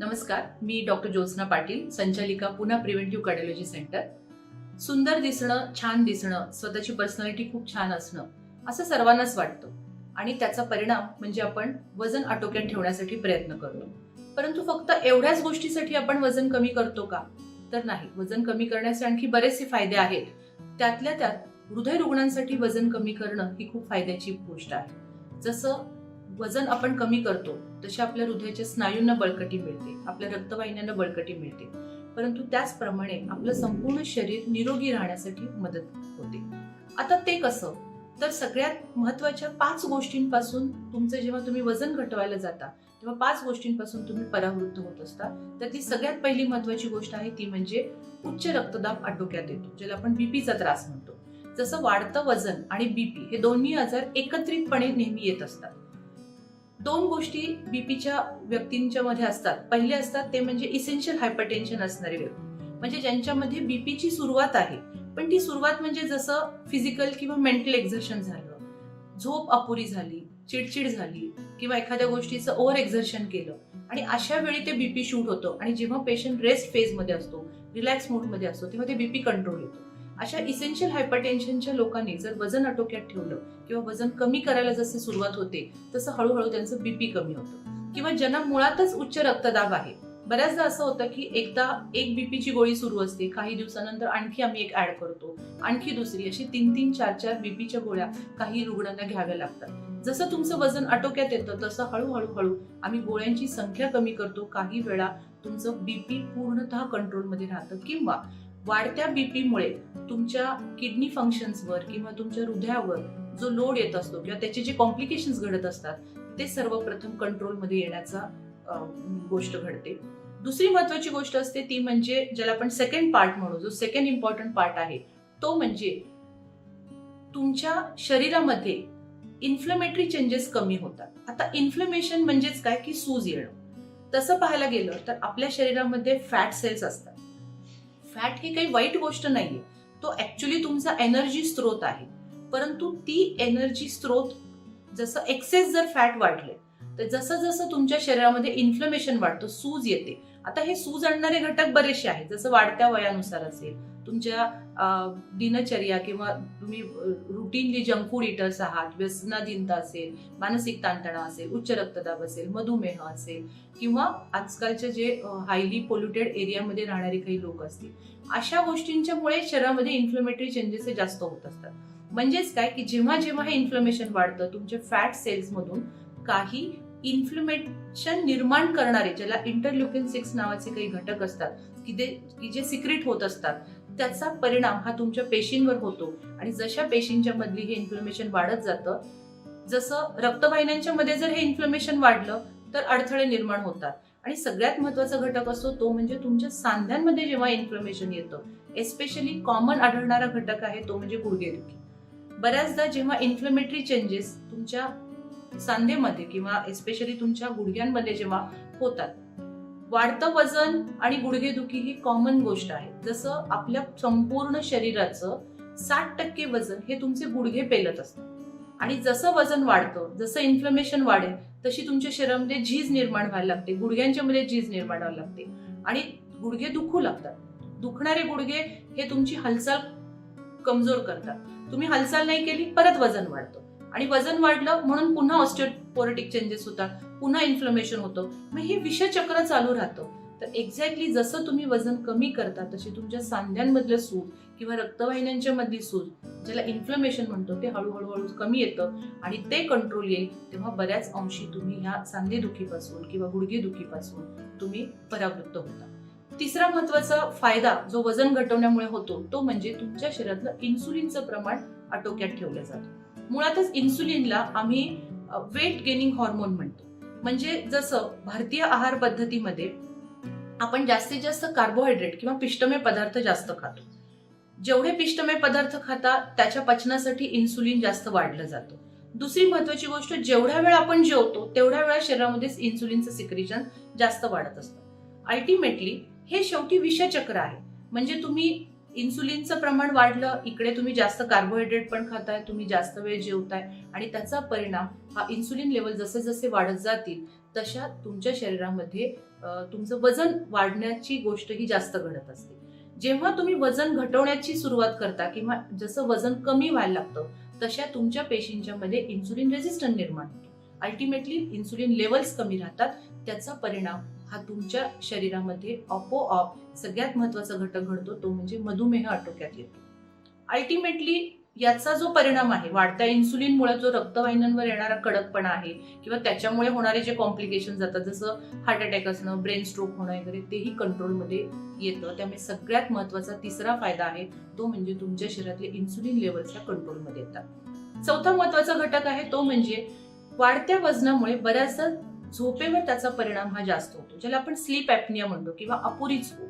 नमस्कार, मी डॉक्टर ज्योत्स्ना पाटील, संचालिका Poona preventive cardiology centre. सुंदर दिसणं, छान दिसणं, स्वतःची पर्सनॅलिटी खूप छान असणं असं सर्वांनाच वाटतं आणि त्याचा परिणाम म्हणजे आपण वजन आटोक्यात ठेवण्यासाठी प्रयत्न करतो. परंतु फक्त एवढ्याच गोष्टीसाठी आपण वजन कमी करतो का? तर नाही. वजन कमी करण्याचे आणखी बरेचसे फायदे आहेत. त्यातल्या त्यात हृदय रुग्णांसाठी वजन कमी करणं ही खूप फायद्याची गोष्ट आहे. जसं वजन आपण कमी करतो तसे आपल्या हृदयाच्या स्नायूंना बळकटी मिळते, आपल्या रक्तवाहिन्यांना बळकटी मिळते, परंतु त्याचप्रमाणे आपलं संपूर्ण शरीर निरोगी राहण्यासाठी मदत होते. आता ते कसं? तर सगळ्यात महत्वाच्या 5 गोष्टींपासून तुमचं जेव्हा तुम्ही वजन घटवायला जाता तेव्हा 5 गोष्टींपासून तुम्ही परावृत्त होत असता. तर ती सगळ्यात पहिली महत्वाची गोष्ट आहे ती म्हणजे उच्च रक्तदाब आटोक्यात येतो, ज्याला आपण बीपीचा त्रास म्हणतो. जसं वाढतं वजन आणि बीपी हे दोन्ही आजार एकत्रितपणे नेहमी येत असतात. 2 गोष्टी बीपीच्या व्यक्तींच्या मध्ये असतात. पहिले असतात ते म्हणजे इसेन्शियल हायपरटेन्शन असणारे व्यक्ती, म्हणजे ज्यांच्यामध्ये बीपीची सुरुवात आहे, पण ती सुरुवात म्हणजे जसं फिजिकल किंवा मेंटल एक्झर्शन झालं, झोप अपुरी झाली, चिडचिड झाली किंवा एखाद्या गोष्टीचं ओव्हर एक्झर्शन केलं आणि अशा वेळी ते बीपी शूट होतं आणि जेव्हा पेशंट रेस्ट फेज मध्ये असतो, रिलॅक्स मोड मध्ये असतो, तेव्हा ते बीपी कंट्रोल येतो. अशा इसेन्शियल हायपरटेन्शनच्या लोकांनी जर वजन आटोक्यात ठेवलं किंवा वजन कमी करायला जसे सुरुवात होते तसं हळूहळू त्यांचं बीपी कमी होतं. किंवा ज्यांना मुळातच उच्च रक्तदाब आहे, बऱ्याचदा असं होतं की एकदा एक बीपीची गोळी सुरू असते, काही दिवसानंतर आणखी आम्ही एक ऍड करतो, आणखी दुसरी, अशी 3-3, 4-4 बीपीच्या गोळ्या काही रुग्णांना घ्याव्या लागतात. जसं तुमचं वजन आटोक्यात येतं तसं हळूहळू आम्ही गोळ्यांची संख्या कमी करतो. काही वेळा तुमचं बीपी पूर्णतः कंट्रोलमध्ये राहतं किंवा वाढत्या बीपीमुळे तुमच्या किडनी फंक्शन्सवर किंवा तुमच्या हृदयावर जो लोड येत असतो किंवा त्याचे जे कॉम्प्लिकेशन्स घडत असतात ते सर्वप्रथम कंट्रोलमध्ये येण्याचा गोष्ट घडते. दुसरी महत्वाची गोष्ट असते ती म्हणजे ज्याला आपण सेकंड पार्ट म्हणू, जो सेकंड इम्पॉर्टंट पार्ट आहे तो म्हणजे तुमच्या शरीरामध्ये इन्फ्लेमेटरी चेंजेस कमी होतात. आता इन्फ्लेमेशन म्हणजेच काय की सूज येणं. तसं पाहायला गेलं तर आपल्या शरीरामध्ये फॅट सेल्स असतात. फॅट ही काही वाईट गोष्ट नाहीये, तो ऍक्च्युली तुमचा एनर्जी स्त्रोत आहे. परंतु ती एनर्जी स्त्रोत जसं एक्सेस जर फॅट वाढले तर जसं जसं तुमच्या शरीरामध्ये इन्फ्लेमेशन वाढतं, सूज येते. आता हे सूज आणणारे घटक बरेचसे आहेत, जसं वाढत्या वयानुसार असेल, तुमच्या दिनचर्या किंवा तुम्ही रुटीनली जंक फूड इटर्स आहात, व्यसनाधीनता असेल, मानसिक ताणतणाव असेल, उच्च रक्तदाब असेल, मधुमेह असेल किंवा आजकालचे जे हायली पोल्युटेड एरियामध्ये राहणारे काही लोक असतील, अशा गोष्टींच्यामुळे शरीरामध्ये इन्फ्लेमेटरी चेंजेस जास्त होत असतात. म्हणजेच काय की जेव्हा जेव्हा हे इन्फ्लेमेशन वाढतं, तुमच्या फॅट सेल्स मधून काही इन्फ्लेमेशन निर्माण करणारे, ज्याला इंटरल्युकिन 6 नावाचे काही घटक असतात की जे सिक्रेट होत असतात, त्याचा परिणाम हा तुमच्या पेशींवर होतो आणि जशा पेशींच्या मधली हे इन्फ्लेमेशन वाढत जातं, जसं रक्तवाहिन्यांच्या मध्ये जर हे इन्फ्लेमेशन वाढलं तर अडथळे निर्माण होतात. आणि सगळ्यात महत्वाचा घटक असतो तो म्हणजे तुमच्या सांध्यांमध्ये जेव्हा इन्फ्लेमेशन येतं, एस्पेशली कॉमन आढळणारा घटक आहे तो म्हणजे गुडघेदुखी. बऱ्याचदा जेव्हा इन्फ्लेमेटरी चेंजेस तुमच्या सांधेमध्ये किंवा एस्पेशली तुमच्या गुडघ्यांमध्ये जेव्हा होतात, वाढतं वजन आणि गुडघेदुखी ही कॉमन गोष्ट आहे. जसं आपल्या संपूर्ण शरीराचं 60% वजन हे तुमचे गुडघे पेलत असतात आणि जसं वजन वाढतं, जसं इन्फ्लेमेशन वाढेल तशी तुमच्या शरीरामध्ये झीज निर्माण व्हायला लागते, गुडघ्यांच्या मध्ये झीज निर्माण व्हायला लागते आणि गुडघे दुखू लागतात. दुखणारे गुडघे हे तुमची हालचाल कमजोर करतात. तुम्ही हालचाल नाही केली परत वजन वाढतं आणि वजन वाढलं म्हणून पुन्हा ऑस्टिओपोरोटिक चेंजेस होतात, पुन्हा इन्फ्लेमेशन होतं. मग हे विषचक्र चालू राहतं. तर एक्झॅक्टली जसं तुम्ही वजन कमी करता तशी तुमच्या सांध्यांमधलं सूज किंवा रक्तवाहिन्यांच्या मधली सूज, ज्याला इन्फ्लेमेशन म्हणतो, ते हळूहळू कमी येतं आणि ते कंट्रोल येईल तेव्हा बऱ्याच अंशी तुम्ही ह्या सांधेदुखीपासून किंवा गुडघेदुखीपासून तुम्ही परावृत्त होता. तिसरा महत्वाचा फायदा जो वजन घटवण्यामुळे होतो तो म्हणजे तुमच्या शरीरातलं इन्सुलिनचं प्रमाण आटोक्यात ठेवलं जातं. मुळातच इन्सुलिनला आम्ही वेट गेनिंग हॉर्मोन म्हणतो. म्हणजे जसं भारतीय आहार पद्धतीमध्ये आपण जास्तीत जास्त कार्बोहायड्रेट किंवा पिष्टमय पदार्थ जास्त खातो. जेवढे पिष्टमय पदार्थ खाता त्याच्या पचनासाठी इन्सुलिन जास्त वाढलं जातं. दुसरी महत्वाची गोष्ट, जेवढ्या वेळा आपण जेवतो तेवढ्या वेळा शरीरामध्ये इन्सुलिनचं सिक्रेशन जास्त वाढत असतं. अल्टिमेटली हे शेवटी विषचक्र आहे. म्हणजे तुम्ही इन्सुलिनचं प्रमाण वाढलं, इकडे तुम्ही जास्त कार्बोहायड्रेट पण खाताय, तुम्ही जास्त वेळ जेवताय आणि त्याचा परिणाम हा इन्सुलिन लेवल जसे जसे वाढत जातील तशा तुमच्या शरीरामध्ये तुमचं वजन वाढण्याची गोष्ट ही जास्त घडत असते. जेव्हा तुम्ही वजन घटवण्याची सुरुवात करता किंवा जसं वजन कमी व्हायला लागतं तशा तुमच्या पेशींच्या मध्ये इन्सुलिन रेझिस्टन्स निर्माण होतो. अल्टिमेटली इन्सुलिन लेवल्स कमी राहतात. त्याचा परिणाम हा तुमच्या शरीरामध्ये आपोआप सगळ्यात महत्वाचा घटक घडतो, तो म्हणजे मधुमेह आटोक्यात येतो. अल्टिमेटली याचा जो परिणाम आहे, वाढत्या इन्सुलिनमुळे जो रक्तवाहिन्यांवर येणारा कडकपणा आहे किंवा त्याच्यामुळे होणारे जे कॉम्प्लिकेशन जातात, जसं हार्ट अटॅक असणं, ब्रेन स्ट्रोक होणं वगैरे, तेही कंट्रोलमध्ये येतं. त्यामुळे सगळ्यात महत्वाचा तिसरा फायदा आहे तो म्हणजे तुमच्या शरीरातले इन्सुलिन लेवल्स या कंट्रोलमध्ये येतात. चौथा महत्वाचा घटक आहे तो म्हणजे वाढत्या वजनामुळे बऱ्याचदा झोपेवर त्याचा परिणाम हा जास्त होतो, ज्याला आपण स्लीप ॲपनिया म्हणतो किंवा अपुरी झोप.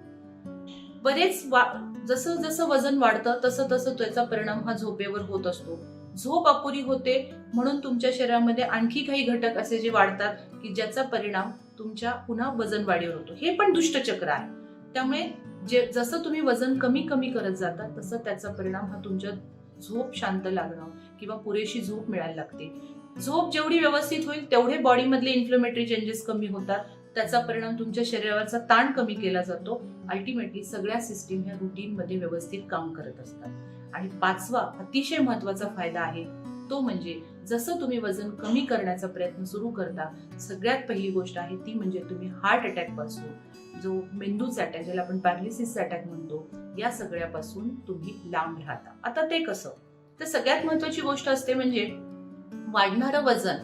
जसं जसं वजन वाढतं तसं तसं त्याचा परिणाम हा झोपेवर होत असतो. झोप अपुरी होते म्हणून तुमच्या शरीरामध्ये आणखी काही घटक असे जे वाढतात की ज्याचा परिणाम तुमच्या पुन्हा वजन वाढीवर होतो. हे पण दुष्टचक्र आहे. त्यामुळे जसं तुम्ही वजन कमी कमी करत जाता तसं त्याचा परिणाम हा तुमच्या झोप शांत लागणं किंवा पुरेशी झोप मिळायला लागते. झोप जेवढी व्यवस्थित होईल तेवढे बॉडीमधले इन्फ्लेमेटरी चेंजेस कमी होतात. त्याचा परिणाम तुमच्या शरीरावरचा ताण कमी केला जातो. अल्टिमेटली सगळ्या सिस्टीम ह्या रुटीन मध्ये व्यवस्थित काम करत असतात. आणि पाचवा अतिशय महत्वाचा फायदा आहे तो म्हणजे जसं तुम्ही वजन कमी करण्याचा प्रयत्न सुरू करता, सगळ्यात पहिली गोष्ट आहे ती म्हणजे तुम्ही हार्ट अटॅक पासून, जो मेंदूचा अटॅक ज्याला आपण पॅरालिसिस अटॅक म्हणतो, या सगळ्यापासून तुम्ही लांब राहता. आता ते कसं? तर सगळ्यात महत्वाची गोष्ट असते म्हणजे वाढणारं वजन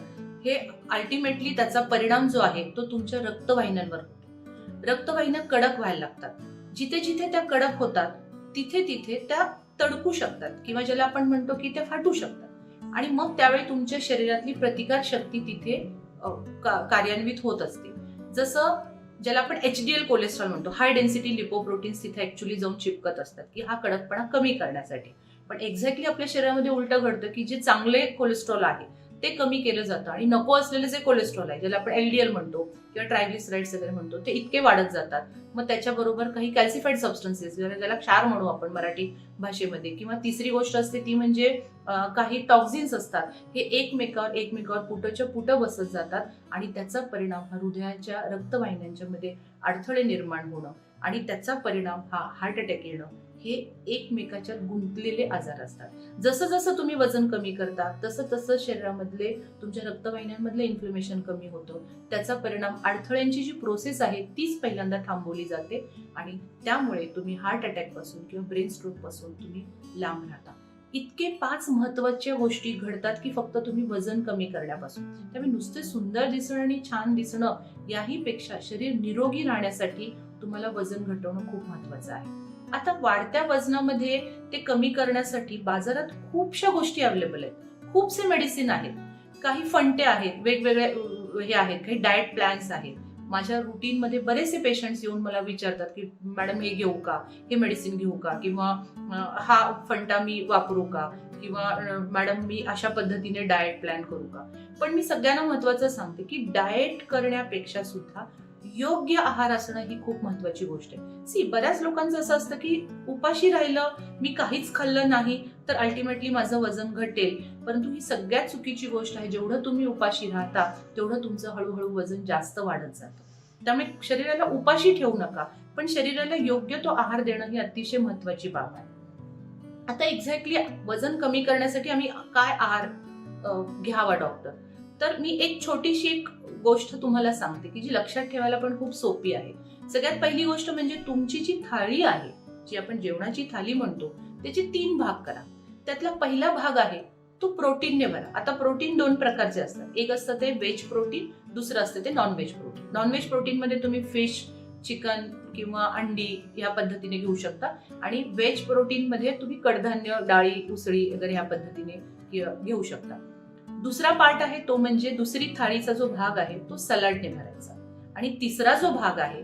हे अल्टिमेटली त्याचा परिणाम जो आहे तो तुमच्या रक्तवाहिन्यांवर होतो. रक्तवाहिन्या कडक व्हायला लागतात. जिथे जिथे त्या कडक होतात तिथे तिथे त्या तडकू शकतात किंवा ज्याला आपण म्हणतो की त्या फाटू शकतात. आणि मग त्यावेळी तुमच्या शरीरातली प्रतिकार शक्ती तिथे कार्यान्वित होत असते. जसं ज्याला आपण HDL कोलेस्ट्रॉल म्हणतो, हाय डेन्सिटी लिपोप्रोटीन्स तिथे ऍक्च्युली जाऊन चिपकत असतात की हा कडकपणा कमी करण्यासाठी. पण एक्झॅक्टली आपल्या शरीरामध्ये उलटं घडतं की जे चांगले कोलेस्ट्रॉल आहे ते कमी केलं जातं आणि नको असलेले जे कोलेस्ट्रॉल आहे ज्याला आपण LDL म्हणतो किंवा ट्रायग्लिसराइड्स वगैरे म्हणतो ते इतके वाढत जातात. मग त्याच्याबरोबर काही कॅल्सिफाईड सबस्टन्सेस ज्याला क्षार म्हणू आपण मराठी भाषेमध्ये, किंवा तिसरी गोष्ट असते ती म्हणजे काही टॉक्झिन्स असतात, हे एकमेकावर पुटच्या पुटं बसत जातात आणि त्याचा परिणाम हा हृदयाच्या रक्तवाहिन्यांच्या मध्ये अडथळे निर्माण होणं आणि त्याचा परिणाम हा हार्ट अटॅक येणं, हे एकमेकाच्या गुंतलेले आजार असतात. जसं जसं तुम्ही वजन कमी करता तसं तसं शरीरामधले तुमच्या रक्तवाहिन्यांमधले इन्फ्लेमेशन कमी होतं. त्याचा परिणाम अडथळ्यांची जी प्रोसेस आहे तीच पहिल्यांदा थांबवली जाते आणि त्यामुळे तुम्ही हार्ट अटॅक पासून किंवा ब्रेन स्ट्रोक पासून तुम्ही लांब राहता. इतके 5 महत्वाच्या गोष्टी घडतात की फक्त तुम्ही वजन कमी करण्यापासून. त्यामुळे नुसते सुंदर दिसणं आणि छान दिसणं याही पेक्षा शरीर निरोगी राहण्यासाठी तुम्हाला वजन घटवणं खूप महत्वाचं आहे. आता वाढत्या वजनामध्ये ते कमी करण्यासाठी बाजारात खूपशा गोष्टी अवेलेबल आहेत. खूपसे मेडिसिन आहेत, काही फंटे आहेत, वेगवेगळे हे आहेत, काही डाएट प्लॅन्स आहेत. माझ्या रुटीन मध्ये बरेचसे पेशंट्स येऊन मला विचारतात की मॅडम हे घेऊ का, हे मेडिसिन घेऊ का, किंवा हा फंटा मी वापरू का, किंवा मॅडम मी अशा पद्धतीने डाएट प्लॅन करू का. पण मी सगळ्यांना महत्वाचं सांगते की डाएट करण्यापेक्षा सुद्धा योग्य आहार असणं ही खूप महत्वाची गोष्ट आहे. बऱ्याच लोकांचं असं असतं की उपाशी राहिलं, मी काहीच खाल्लं नाही तर अल्टिमेटली माझं वजन घटेल. परंतु ही सगळ्यात चुकीची गोष्ट आहे. जेवढं तुम्ही उपाशी राहता तेवढं तुमचं हळूहळू वजन जास्त वाढत जातं. त्यामुळे शरीराला उपाशी ठेवू नका, पण शरीराला योग्य तो आहार देणं ही अतिशय महत्वाची बाब आहे. आता एक्झॅक्टली वजन कमी करण्यासाठी आम्ही काय आहार घ्यावा डॉक्टर, तर मी एक छोटीशी गोष्ट तुम्हाला सांगते की जी लक्षात ठेवायला पण खूप सोपी आहे. सगळ्यात पहिली गोष्ट म्हणजे तुमची जी थाळी आहे, जी आपण जेवणाची थाली म्हणतो, त्याचे 3 भाग करा. त्यातला पहिला भाग आहे तो प्रोटीनने भरा. आता प्रोटीन 2 प्रकारचे असतात. एक असतं ते व्हेज प्रोटीन, दुसरं असतं ते non veg protein. Non veg protein मध्ये तुम्ही फिश, चिकन किंवा अंडी या पद्धतीने घेऊ शकता आणि व्हेज प्रोटीन मध्ये तुम्ही कडधान्य, डाळी, उसळी वगैरे या पद्धतीने घेऊ शकता. दुसरा पार्ट आहे तो म्हणजे दुसरी थाळीचा जो भाग आहे तो सलाडने भरायचा आणि तिसरा जो भाग आहे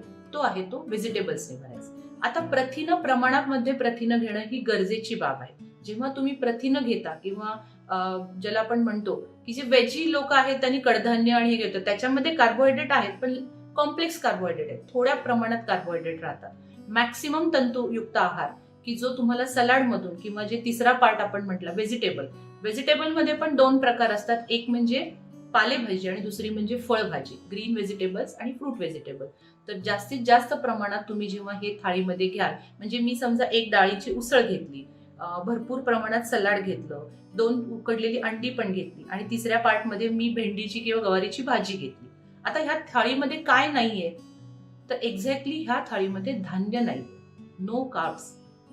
तो व्हेजिटेबल्सने भरायचा. आता प्रथिन प्रमाणामध्ये प्रथिन घेणं ही गरजेची बाब आहे. जेव्हा तुम्ही प्रथिन घेता किंवा ज्याला आपण म्हणतो की जे व्हेजी लोक आहेत त्यांनी कडधान्य आणि हे घेतात, त्याच्यामध्ये कार्बोहायड्रेट आहेत पण कॉम्प्लेक्स कार्बोहायड्रेट आहेत, थोड्या प्रमाणात कार्बोहायड्रेट राहतात. मॅक्सिमम तंतुयुक्त आहार की जो तुम्हाला सलाड मधून किंवा जे तिसरा पार्ट आपण म्हटलं व्हेजिटेबल मध्ये पण 2 प्रकार असतात. एक म्हणजे पालेभाजी आणि दुसरी म्हणजे फळभाजी, ग्रीन व्हेजिटेबल्स आणि फ्रूट व्हेजिटेबल. तर जास्तीत जास्त प्रमाणात तुम्ही जेव्हा हे थाळीमध्ये घ्याल, म्हणजे मी समजा एक डाळीची उसळ घेतली, भरपूर प्रमाणात सलाड घेतलं, 2 उकडलेली अंडी पण घेतली आणि तिसऱ्या पार्टमध्ये मी भेंडीची किंवा गवारीची भाजी घेतली. आता ह्या थाळीमध्ये काय नाहीये, तर एक्झॅक्टली ह्या थाळीमध्ये धान्य नाही, नो कार्ब्स.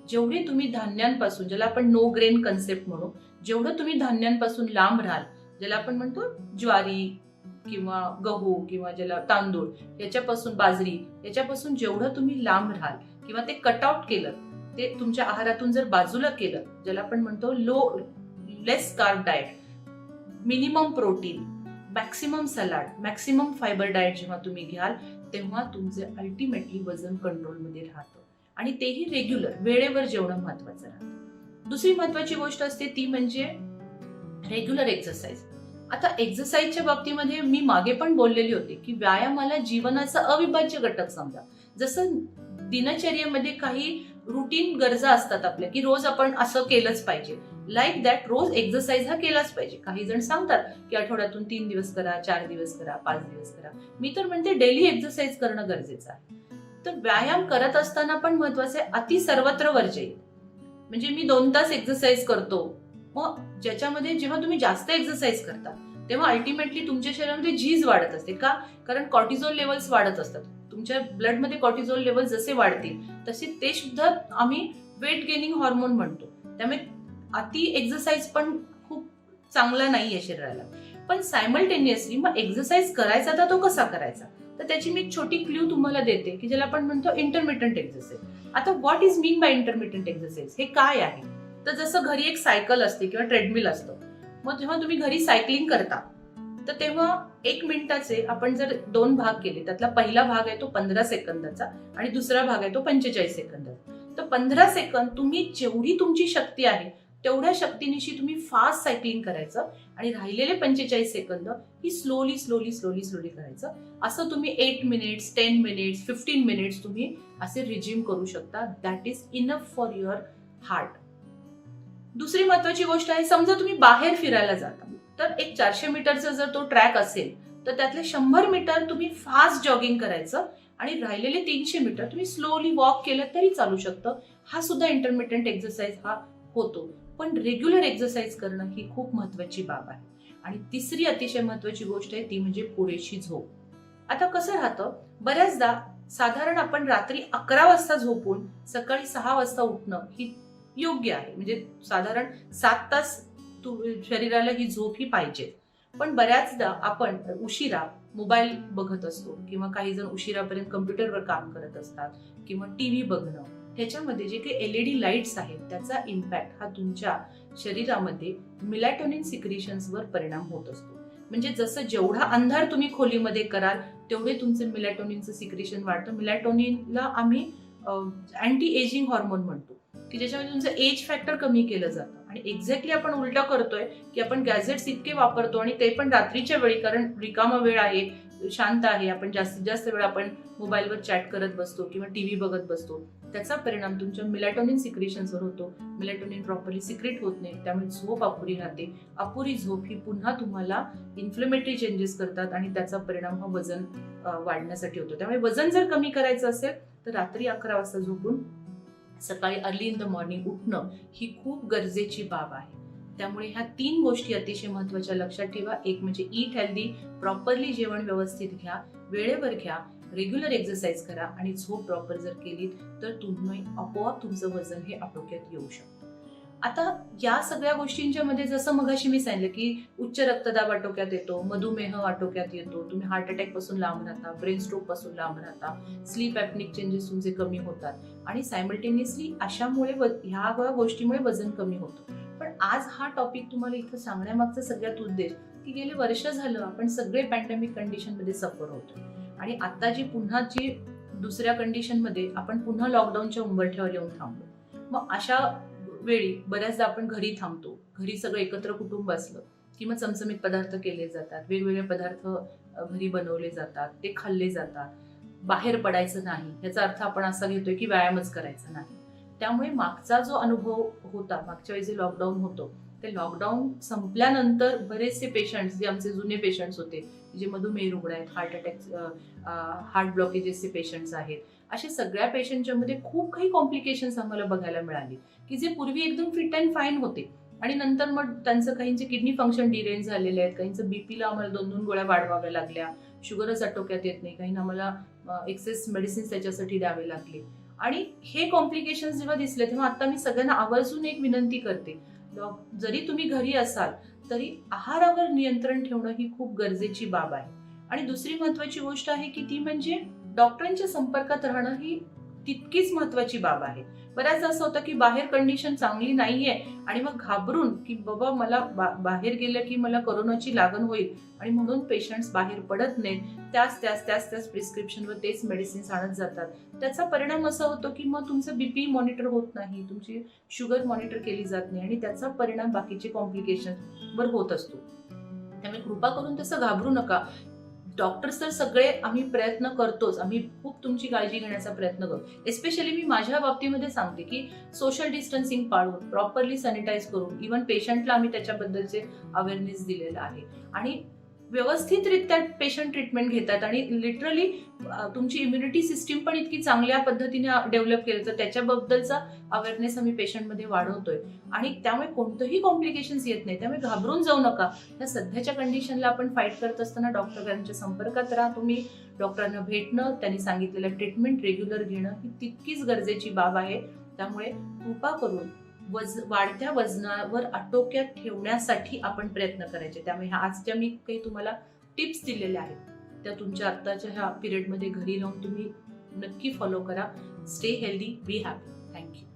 जेवढे तुम्ही धान्यांपासून, ज्याला आपण नो ग्रेन कन्सेप्ट म्हणू, जेवढं तुम्ही धान्यांपासून लांब राहाल, ज्याला आपण म्हणतो ज्वारी किंवा गहू किंवा ज्याला तांदूळ, याच्यापासून बाजरी, याच्यापासून जेवढं तुम्ही लांब राहाल किंवा ते कट आउट केलं, ते तुमच्या आहारातून जर बाजूला केलं, ज्याला आपण म्हणतो less carb diet, minimum protein, maximum salad, maximum fibre diet जेव्हा तुम्ही घ्याल, तेव्हा तुमचे अल्टिमेटली वजन कंट्रोलमध्ये राहतं आणि तेही रेग्युलर वेळेवर जेवणं महत्वाचं राहतं. दुसरी महत्वाची गोष्ट असते ती म्हणजे रेग्युलर एक्सरसाइज. आता एक्सरसाइजच्या बाबतीमध्ये मी मागे पण बोललेली होते की व्यायामाला जीवनाचा अविभाज्य घटक समजा. जसं दिनचर्येमध्ये काही रुटीन गरजा असतात आपल्या, की रोज आपण असं केलंच पाहिजे, लाईक दॅट रोज एक्सरसाइज हा केलाच पाहिजे. काही जण सांगतात की आठवड्यातून 3 दिवस करा, 4 दिवस करा, 5 दिवस करा. मी तर म्हणते डेली एक्सरसाइज करणं गरजेचं आहे. तर व्यायाम करत असताना पण महत्वाचं आहे अति सर्वत्र वर्जय. म्हणजे मी 2 तास एक्सरसाइज करतो, मग ज्याच्यामध्ये जेव्हा तुम्ही जास्त एक्सरसाइज करता तेव्हा अल्टिमेटली तुमच्या शरीरामध्ये झीज वाढत असते. का? कारण कॉर्टिझोल लेवल्स वाढत असतात. तुमच्या ब्लडमध्ये कॉर्टिझोल लेवल जसे वाढतील तसे ते सुद्धा आम्ही वेट गेनिंग हॉर्मोन म्हणतो. त्यामुळे अति एक्सरसाइज पण खूप चांगला नाहीये शरीराला. पण सायमल्टेनियसली मग एक्सरसाइज करायचा तर तो कसा करायचा, तर त्याची मी एक छोटी क्ल्यू तुम्हाला देते की ज्याला आपण म्हणतो इंटरमिटंट एक्सरसाइज. आता what is mean by intermittent exercise, हे काय आहे? तर जसं घरी एक सायकल असते किंवा ट्रेडमिल असतं, मग जेव्हा तुम्ही घरी सायकलिंग करता तर तेव्हा 1 मिनिटाचे आपण जर 2 भाग केले, त्यातला पहिला भाग आहे तो 15 सेकंदाचा आणि दुसरा भाग आहे तो 45 सेकंदाचा. तर 15 सेकंद तुम्ही जेवढी तुमची शक्ती आहे तेवढ्या शक्तीनिशी तुम्ही फास्ट सायकलिंग करायचं आणि राहिलेले 45 सेकंद ही स्लोली स्लोली स्लोली स्लोली करायचं. असं तुम्ही 8 मिनिट्स, 10 मिनिट्स, 15 मिनिट्स तुम्ही असे रिझ्यूम करू शकता. That is enough for your heart. दुसरी महत्वाची गोष्ट आहे, समजा तुम्ही बाहेर फिरायला जाता, तर एक 400 मीटरचा जर तो ट्रॅक असेल तर त्यातले 100 मीटर तुम्ही फास्ट जॉगिंग करायचं आणि राहिलेले 300 मीटर तुम्ही स्लोली वॉक केलं तरी चालू शकतं. हा सुद्धा इंटरमिटंट एक्सरसाइज हा होतो. पण रेग्युलर एक्सरसाइज करणं ही खूप महत्वाची बाब आहे. आणि तिसरी अतिशय महत्वाची गोष्ट आहे ती म्हणजे पुरेशी झोप. आता कसं राहतं, बऱ्याचदा साधारण आपण रात्री 11 वाजता झोपून सकाळी 6 वाजता उठणं ही योग्य आहे. म्हणजे साधारण 7 तास शरीराला ही झोप ही पाहिजे. पण बऱ्याचदा आपण उशिरा मोबाईल बघत असतो किंवा काही जण उशिरापर्यंत कम्प्युटरवर काम करत असतात किंवा टीव्ही बघणं, ह्याच्यामध्ये जे काही LED लाईट्स आहेत त्याचा इम्पॅक्ट हा तुमच्या शरीरामध्ये मेलॅटोनिन सिक्रिशन्सवर परिणाम होत असतो. म्हणजे जसं जेवढा अंधार तुम्ही खोलीमध्ये कराल तेवढे तुमचे मेलॅटोनिनचं सिक्रिशन वाढतं. मेलॅटोनिनला आम्ही अँटी एजिंग हॉर्मोन म्हणतो की ज्याच्यामध्ये तुमचं एज फॅक्टर कमी केलं जातं. आणि एक्झॅक्टली आपण उलटा करतोय की आपण गॅजेट्स इतके वापरतो आणि ते पण रात्रीच्या वेळी, कारण रिकामा वेळ आहे, शांत आहे, आपण जास्तीत जास्त वेळ आपण मोबाईलवर चॅट करत बसतो किंवा टीव्ही बघत बसतो. त्याचा परिणाम तुमच्या मेलॅटोनिन सिक्रिशन्सवर होतो. मेलॅटोनिन प्रॉपरली सिक्रेट होत नाही, त्यामुळे झोप अपुरी राहते. अपुरी झोप ही पुन्हा तुम्हाला इन्फ्लेमेटरी चेंजेस करतात आणि त्याचा परिणाम हा वजन वाढण्यासाठी होतो. त्यामुळे वजन जर कमी करायचं असेल तर रात्री 11 वाजता झोपून सकाळी अर्ली इन द मॉर्निंग उठणं ही खूप गरजेची बाब आहे. त्यामुळे ह्या 3 गोष्टी अतिशय महत्वाच्या लक्षात ठेवा. एक म्हणजे ईट हेल्दी, प्रॉपरली जेवण व्यवस्थित घ्या, वेळेवर घ्या, रेग्युलर एक्सरसाइज करा आणि झोप प्रॉपर जर केली तर तुम्ही आपोआप तुमचं वजन हे आटोक्यात येऊ शकतं. आता या सगळ्या गोष्टींच्या मध्ये जसं मगाशी मी सांगितलं की उच्च रक्तदाब आटोक्यात येतो, मधुमेह आटोक्यात येतो, तुम्ही हार्ट अटॅक पासून लांब राहता, ब्रेन स्ट्रोक पासून लांब राहता, स्लीप ॲपनिक चेंजेस तुमचे कमी होतात आणि सायमल्टेनियसली अशामुळे ह्या गोष्टीमुळे वजन कमी होतं. पण आज हा टॉपिक तुम्हाला इथं सांगण्यामागचा सगळ्यात उद्देश की गेले वर्ष झालं आपण सगळे पॅन्डेमिक कंडिशन मध्ये सफर होतो आणि आता जी पुन्हा दुसऱ्या कंडिशन मध्ये आपण पुन्हा लॉकडाऊनच्या उंबरठ्यावर येऊन थांबलो. मग अशा वेळी बऱ्याचदा आपण घरी थांबतो. घरी सगळं एकत्र कुटुंब असलं की मग चमचमीत पदार्थ केले जातात, वेगवेगळे पदार्थ घरी बनवले जातात, ते खाल्ले जातात. बाहेर पडायचं नाही याचा अर्थ आपण असा घेतोय की व्यायामच करायचा नाही. त्यामुळे मागचा जो अनुभव होता, मागच्या वेळी जे लॉकडाऊन होतं ते लॉकडाऊन संपल्यानंतर बरेचसे पेशंट्स जे आमचे जुने पेशंट्स होते, जे मधुमेह रुग्ण आहेत, हार्ट अटॅक, हार्ट ब्लॉकेजेसचे पेशंट्स आहेत, असे सगळ्या पेशंटच्या मध्ये खूप काही कॉम्प्लिकेशन्स आम्हाला बघायला मिळाली, की जे पूर्वी एकदम फिट अँड फाईन होते आणि नंतर मग त्यांचं काहींचे किडनी फंक्शन डिरेंज झालेले आहेत, काहींचं बीपीला आम्हाला 2-2 गोळ्या वाढवाव्या लागल्या, शुगरच आटोक्यात येत नाही, काहींना आम्हाला एक्सेस मेडिसिन्स त्याच्यासाठी द्यावे लागले. आणि हे कॉम्प्लिकेशन्स जेव्हा दिसले तेव्हा आता मी सगळ्यांना आवर्जून एक विनंती करते, जरी तुम्ही घरी असाल तरी आहारावर नियंत्रण ठेवणं ही खूप गरजेची बाब आहे. आणि दुसरी महत्वाची गोष्ट आहे की ती म्हणजे डॉक्टरांच्या संपर्कात राहणं ही तितकीच महत्वाची बाब आहे. बऱ्याचदा असं होतं की बाहेर कंडिशन चांगली नाहीये आणि मग घाबरून की बाबा मला बाहेर गेलं की मला कोरोनाची लागण होईल आणि म्हणून पेशंट्स बाहेर पडत नाहीत, त्याच प्रिस्क्रिप्शनवर तेच मेडिसिन्स आणत जातात. त्याचा परिणाम असा होतो की मग तुमचं बीपी मॉनिटर होत नाही, तुमची शुगर मॉनिटर केली जात नाही आणि त्याचा परिणाम बाकीचे कॉम्प्लिकेशन वर होत असतो. त्यामुळे कृपा करून तसं घाबरू नका. डॉक्टर्स तर सगळे आम्ही प्रयत्न करतोच, आम्ही खूप तुमची काळजी घेण्याचा प्रयत्न करतो. एस्पेशली मी माझ्या बाबतीमध्ये सांगते की सोशल डिस्टन्सिंग पाळून, प्रॉपरली सॅनिटाईज करून, इव्हन पेशंटला आम्ही त्याच्याबद्दलचे अवेअरनेस दिलेला आहे आणि व्यवस्थितरित्या पेशंट ट्रीटमेंट घेतात आणि लिटरली तुमची इम्युनिटी सिस्टीम पण इतकी चांगल्या पद्धतीने डेव्हलप केलं तर त्याच्याबद्दलचा अवेअरनेस आम्ही पेशंटमध्ये वाढवतोय आणि त्यामुळे कोणतंही कॉम्प्लिकेशन्स येत नाही. त्यामुळे घाबरून जाऊ नका. या सध्याच्या कंडिशनला आपण फाईट करत असताना डॉक्टरांच्या संपर्कात राहा. तुम्ही डॉक्टरांना भेटणं, त्यांनी सांगितलेलं ट्रीटमेंट रेग्युलर घेणं ही तितकीच गरजेची बाब आहे. त्यामुळे कृपा करून वाढत्या वजनावर आटोक्यात ठेवण्यासाठी आपण प्रयत्न करायचे. त्यामुळे आज ज्या मी काही तुम्हाला टिप्स दिलेल्या आहेत त्या तुमच्या आत्ताच्या ह्या पिरियडमध्ये घरी राहून तुम्ही नक्की फॉलो करा. Stay healthy, be happy. Thank you.